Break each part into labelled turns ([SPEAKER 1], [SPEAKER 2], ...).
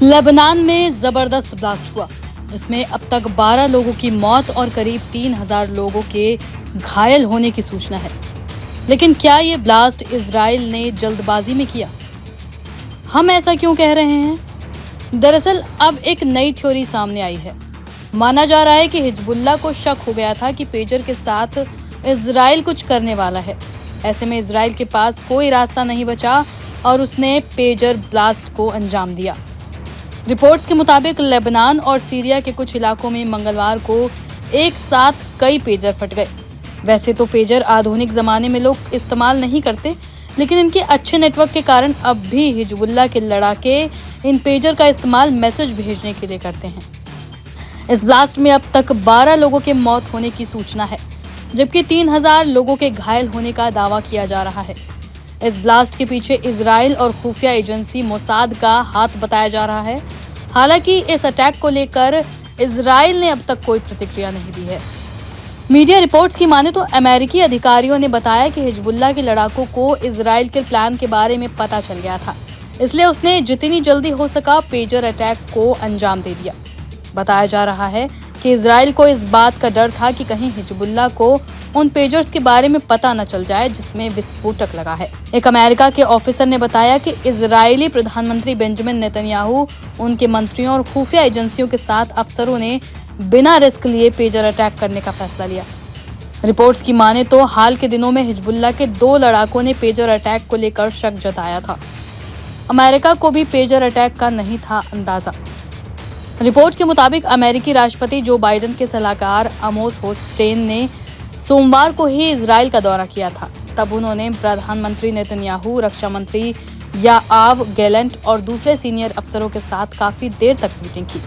[SPEAKER 1] Lebanon में जबरदस्त blast हुआ जिसमें अब तक 12 लोगों की मौत और करीब 3000 लोगों के घायल होने की सूचना है। लेकिन क्या ये ब्लास्ट इजराइल ने जल्दबाजी में किया? हम ऐसा क्यों कह रहे हैं? दरअसल अब एक नई थ्योरी सामने आई है। माना जा रहा है कि हिजबुल्लाह को शक हो गया था कि पेजर के साथ इजराइल कुछ करने वाला है। ऐसे में इजराइल के पास कोई रास्ता नहीं बचा और उसने पेजर ब्लास्ट को अंजाम दिया। रिपोर्ट्स के मुताबिक लेबनान और सीरिया के कुछ इलाकों में मंगलवार को एक साथ कई पेजर फट गए। वैसे तो पेजर आधुनिक ज़माने में लोग इस्तेमाल नहीं करते, लेकिन इनके अच्छे नेटवर्क के कारण अब भी हिजबुल्लाह के लड़ाके इन पेजर का इस्तेमाल मैसेज भेजने के लिए करते हैं। इस ब्लास्ट में अब तक 12 लोगों के मौत होने की सूचना है, जबकि 3000 लोगों के घायल होने का दावा किया जा रहा है। इस ब्लास्ट के पीछे इजराइल और खुफिया एजेंसी मोसाद का हाथ बताया जा रहा है। हालांकि इस अटैक को लेकर इजराइल ने अब तक कोई प्रतिक्रिया नहीं दी है। मीडिया रिपोर्ट्स की माने तो अमेरिकी अधिकारियों ने बताया कि हिजबुल्लाह के लड़ाकों को इजराइल के प्लान के बारे में पता चल गया था, इसलिए उसने जितनी जल्दी हो सका पेजर अटैक को अंजाम दे दिया। बताया जा रहा है कि इजराइल को इस बात का डर था कि कहीं हिजबुल्लाह को उन पेजर्स के बारे में पता न चल जाए जिसमें विस्फोटक लगा है। एक अमेरिका के ऑफिसर ने बताया कि इजरायली प्रधानमंत्री बेंजामिन नेतन्याहू, उनके मंत्रियों और खुफिया एजेंसियों के साथ अफसरों ने बिना रिस्क लिए पेजर अटैक करने का फैसला लिया। रिपोर्ट्स की माने तो हाल के दिनों में हिजबुल्लाह के 2 लड़ाकों ने पेजर अटैक को लेकर शक जताया था। अमेरिका को भी पेजर अटैक का नहीं था अंदाजा। रिपोर्ट के मुताबिक अमेरिकी राष्ट्रपति जो बाइडेन के सलाहकार आमोस होचस्टेन ने सोमवार को ही इजराइल का दौरा किया था। तब उन्होंने प्रधानमंत्री नेतन्याहू, रक्षा मंत्री योआव गैलेंट और दूसरे सीनियर अफसरों के साथ काफी देर तक मीटिंग की।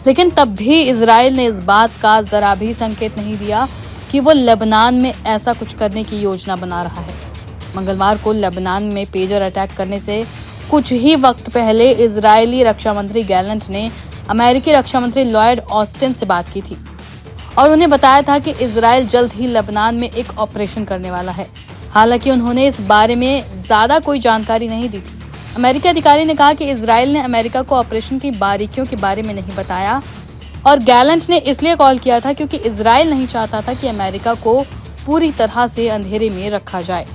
[SPEAKER 1] लेकिन तब भी इजराइल ने इस बात का जरा भी संकेत नहीं दिया कि वो लेबनान में ऐसा कुछ करने की योजना बना रहा है। मंगलवार को लेबनान में पेजर अटैक करने से कुछ ही वक्त पहले इजरायली रक्षा मंत्री गैलेंट ने अमेरिकी रक्षा मंत्री लॉयड ऑस्टिन से बात की थी और उन्हें बताया था कि इजराइल जल्द ही लेबनान में एक ऑपरेशन करने वाला है। हालांकि उन्होंने इस बारे में ज्यादा कोई जानकारी नहीं दी थी। अमेरिकी अधिकारी ने कहा कि इजराइल ने अमेरिका को ऑपरेशन की बारीकियों के बारे में नहीं बताया और गैलेंट ने इसलिए कॉल किया था क्योंकि इजराइल नहीं चाहता था कि अमेरिका को पूरी तरह से अंधेरे में रखा जाए।